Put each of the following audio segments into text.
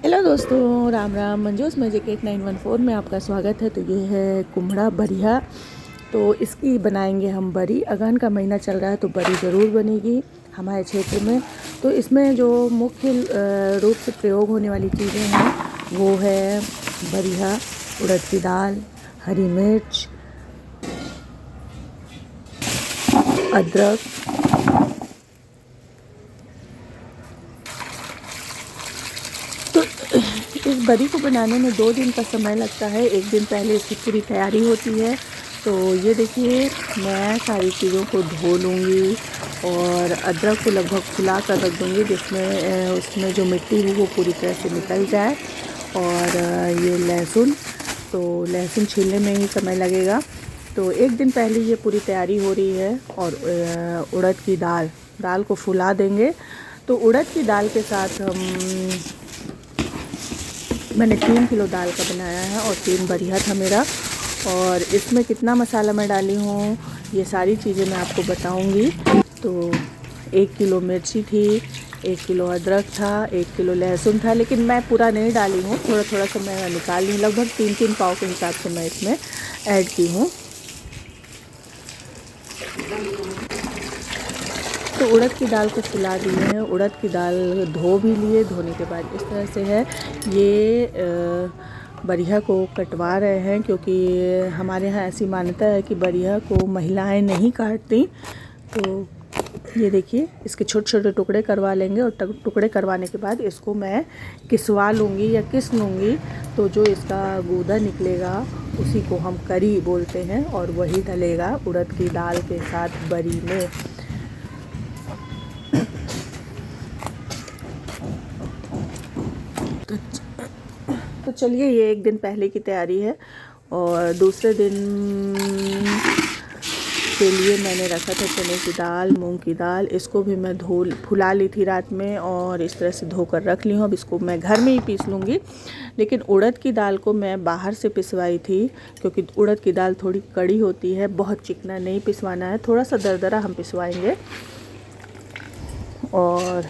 Hello दोस्तों, Ram Ram. Manju's magic 8914 में आपका स्वागत है। तो ये है कुम्हड़ा बरिया। तो इसकी बनाएंगे हम बरी। अगहन का महीना चल रहा है तो बरी ज़रूर बनेगी हमारे क्षेत्र में। तो इसमें जो मुख्य रूप से प्रयोग होने वाली चीज़ें हैं वो है बरिया, उड़द की दाल, हरी मिर्च, अदरक। तो इस बरी को बनाने में 2 दिन का समय लगता है। 1 दिन पहले इसकी पूरी तैयारी होती है। तो ये देखिए, मैं सारी चीज़ों को धो लूँगी और अदरक को लगभग फुला कर रख दूँगी जिसमें उसमें जो मिट्टी है वो पूरी तरह से निकल जाए। और ये लहसुन, तो लहसुन छीलने में ही समय लगेगा। तो 1 दिन पहले ये पूरी तैयारी हो रही है। और उड़द की दाल को फुला देंगे। तो उड़द की दाल के साथ मैंने 3 किलो दाल का बनाया है और 3 बरिया था मेरा। और इसमें कितना मसाला मैं डाली हूँ ये सारी चीज़ें मैं आपको बताऊँगी। तो 1 किलो मिर्ची थी, 1 किलो अदरक था, 1 किलो लहसुन था, लेकिन मैं पूरा नहीं डाली हूँ, थोड़ा थोड़ा सा मैं निकाल ली। लगभग 3-3 पाव के हिसाब से मैं इसमें ऐड की हूँ। तो उड़द की दाल को फुला दिए हैं। उड़द की दाल धो भी लिए। धोने के बाद इस तरह से है। ये बरिया को कटवा रहे हैं क्योंकि हमारे यहाँ ऐसी मान्यता है कि बरिया को महिलाएं नहीं काटती। तो ये देखिए, इसके छोटे छोटे टुकड़े करवा लेंगे और टुकड़े करवाने के बाद इसको मैं किसवा लूँगी या किस लूँगी। तो जो इसका गूदा निकलेगा उसी को हम करी बोलते हैं और वही डलेगा उड़द की दाल के साथ बरी में। तो चलिए, ये 1 दिन पहले की तैयारी है। और दूसरे दिन के लिए मैंने रखा था चने की दाल, मूंग की दाल। इसको भी मैं फुला ली थी रात में और इस तरह से धोकर रख ली हूँ। अब इसको मैं घर में ही पीस लूँगी। लेकिन उड़द की दाल को मैं बाहर से पिसवाई थी क्योंकि उड़द की दाल थोड़ी कड़ी होती है। बहुत चिकना नहीं पिसवाना है, थोड़ा सा दरदरा हम पिसवाएंगे। और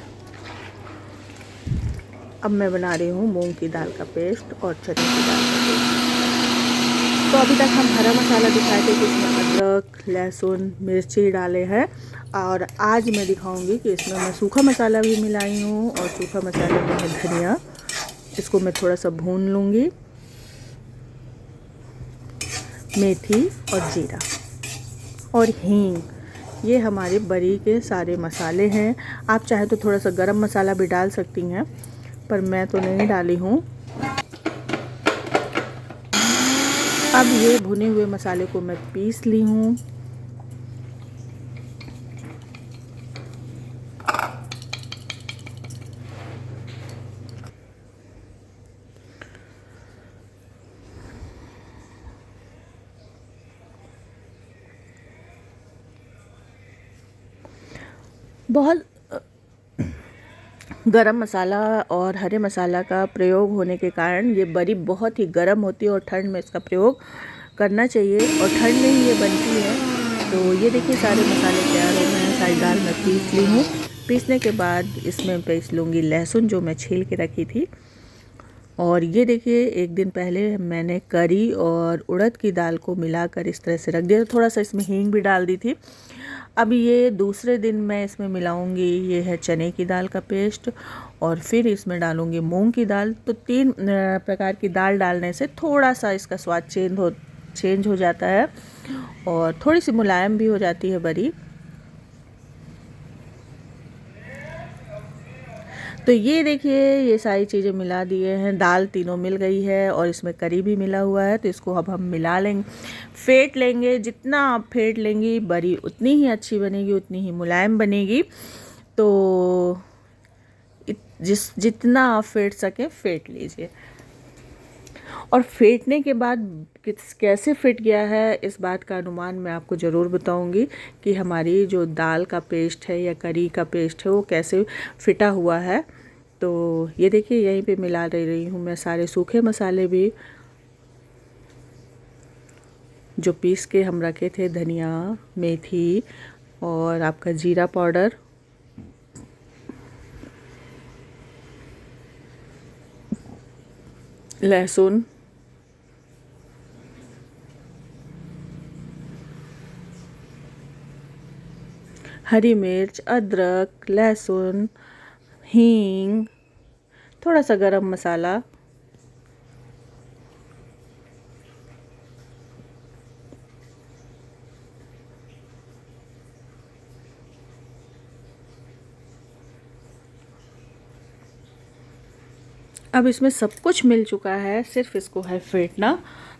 अब मैं बना रही हूँ मूंग की दाल का पेस्ट और चने की दाल का पेस्ट। तो अभी तक हम हरा मसाला दिखाए थे कि इसमें अदरक, लहसुन, मिर्ची डाले हैं। और आज मैं दिखाऊंगी कि इसमें मैं सूखा मसाला भी मिलाई हूँ और सूखा मसाले में है धनिया। इसको मैं थोड़ा सा भून लूँगी। मेथी और जीरा और हींग, ये हमारे बरी के सारे मसाले हैं। आप चाहे तो थोड़ा सा गरम मसाला भी डाल सकती हैं, पर मैं तो नहीं डाली हूँ। अब ये भुने हुए मसाले को मैं पीस ली हूँ। बहुत गरम मसाला और हरे मसाला का प्रयोग होने के कारण ये बरी बहुत ही गर्म होती है और ठंड में इसका प्रयोग करना चाहिए और ठंड में ही ये बनती है। तो ये देखिए, सारे मसाले तैयार हो गए हैं। सारी दाल मैं पीस ली हूँ। पीसने के बाद इसमें पीस लूँगी लहसुन जो मैं छील के रखी थी। और ये देखिए, 1 दिन पहले मैंने करी और उड़द की दाल को मिलाकर इस तरह से रख दिया। थोड़ा सा इसमें हींग भी डाल दी थी। अब ये दूसरे दिन मैं इसमें मिलाऊंगी, ये है चने की दाल का पेस्ट और फिर इसमें डालूंगी मूंग की दाल। तो 3 प्रकार की दाल डालने से थोड़ा सा इसका स्वाद चेंज हो जाता है और थोड़ी सी मुलायम भी हो जाती है बरी। तो ये देखिए, ये सारी चीज़ें मिला दिए हैं। दाल तीनों मिल गई है और इसमें करी भी मिला हुआ है। तो इसको अब हम मिला लेंगे, फेंट लेंगे। जितना आप फेंट लेंगी बरी उतनी ही अच्छी बनेगी, उतनी ही मुलायम बनेगी। तो जितना आप फेंट सकें फेंट लीजिए। और फेंटने के बाद कैसे फिट गया है इस बात का अनुमान मैं आपको ज़रूर बताऊंगी कि हमारी जो दाल का पेस्ट है या करी का पेस्ट है वो कैसे फिटा हुआ है। तो ये देखिए, यहीं पे मिला रही हूँ मैं सारे सूखे मसाले भी जो पीस के हम रखे थे, धनिया, मेथी और आपका जीरा पाउडर। लहसुन, हरी मिर्च, अदरक, लहसुन, हींग, थोड़ा सा गरम मसाला, अब इसमें सब कुछ मिल चुका है, सिर्फ इसको है फेंटना।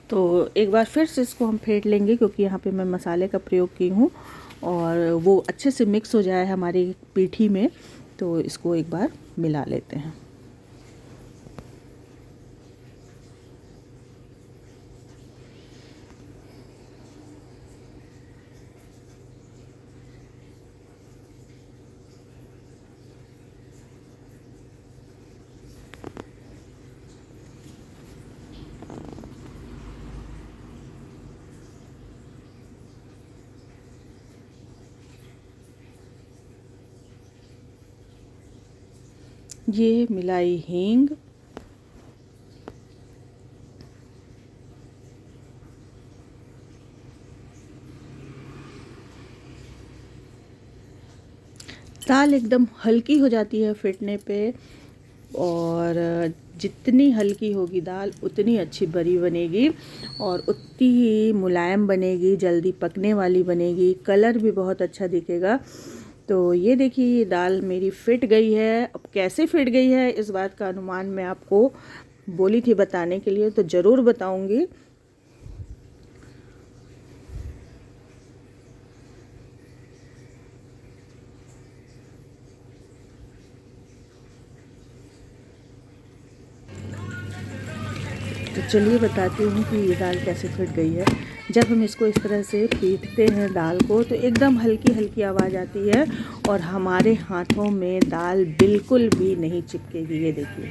तो एक बार फिर से इसको हम फेंट लेंगे, क्योंकि यहाँ पे मैं मसाले का प्रयोग की हूँ और वो अच्छे से मिक्स हो जाए हमारी पीठी में। तो इसको एक बार मिला लेते हैं। ये मिलाई हींग, दाल एकदम हल्की हो जाती है फेंटने पे, और जितनी हल्की होगी दाल उतनी अच्छी बरी बनेगी और उतनी ही मुलायम बनेगी, जल्दी पकने वाली बनेगी, कलर भी बहुत अच्छा दिखेगा। तो ये देखिए, ये दाल मेरी फिट गई है। अब कैसे फिट गई है इस बात का अनुमान मैं आपको बोली थी बताने के लिए, तो ज़रूर बताऊंगी। तो चलिए बताती हूँ कि ये दाल कैसे फिट गई है। जब हम इसको इस तरह से पीटते हैं दाल को, तो एकदम हल्की हल्की आवाज़ आती है और हमारे हाथों में दाल बिल्कुल भी नहीं चिपकेगी। ये देखिए,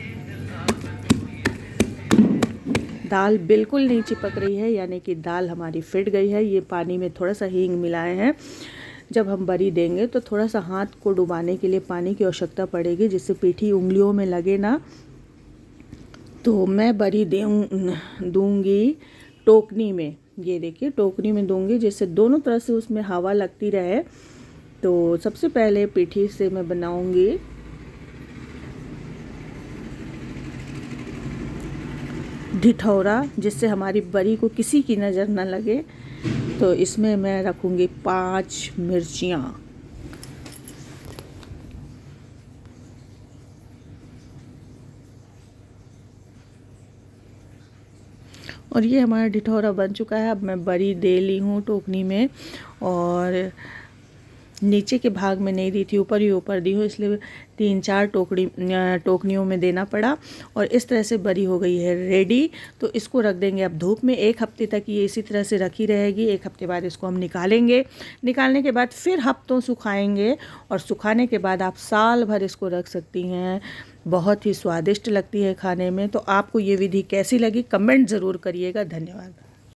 दाल बिल्कुल नहीं चिपक रही है, यानी कि दाल हमारी फिट गई है। ये पानी में थोड़ा सा हींग मिलाए हैं। जब हम बरी देंगे तो थोड़ा सा हाथ को डुबाने के लिए पानी की आवश्यकता पड़ेगी, जिससे पीठी उंगलियों में लगे ना। तो मैं बरी दूंगी टोकनी में। ये देखिए, टोकनी में दूंगी, जिससे दोनों तरफ से उसमें हवा लगती रहे। तो सबसे पहले पीठी से मैं बनाऊंगी ढिठौरा, जिससे हमारी बरी को किसी की नज़र न लगे। तो इसमें मैं रखूंगी 5 मिर्चियाँ। और ये हमारा ढिठौरा बन चुका है। अब मैं बरी दे ली हूँ टोकनी में, और नीचे के भाग में नहीं दी थी, ऊपर ही ऊपर दी हूँ, इसलिए 3-4 टोकनियों में देना पड़ा। और इस तरह से बरी हो गई है रेडी। तो इसको रख देंगे अब धूप में। 1 हफ्ते तक ये इसी तरह से रखी रहेगी। 1 हफ्ते बाद इसको हम निकालेंगे। निकालने के बाद फिर हफ्तों सुखाएंगे, और सुखाने के बाद आप साल भर इसको रख सकती हैं। बहुत ही स्वादिष्ट लगती है खाने में। तो आपको ये विधि कैसी लगी कमेंट ज़रूर करिएगा। धन्यवाद।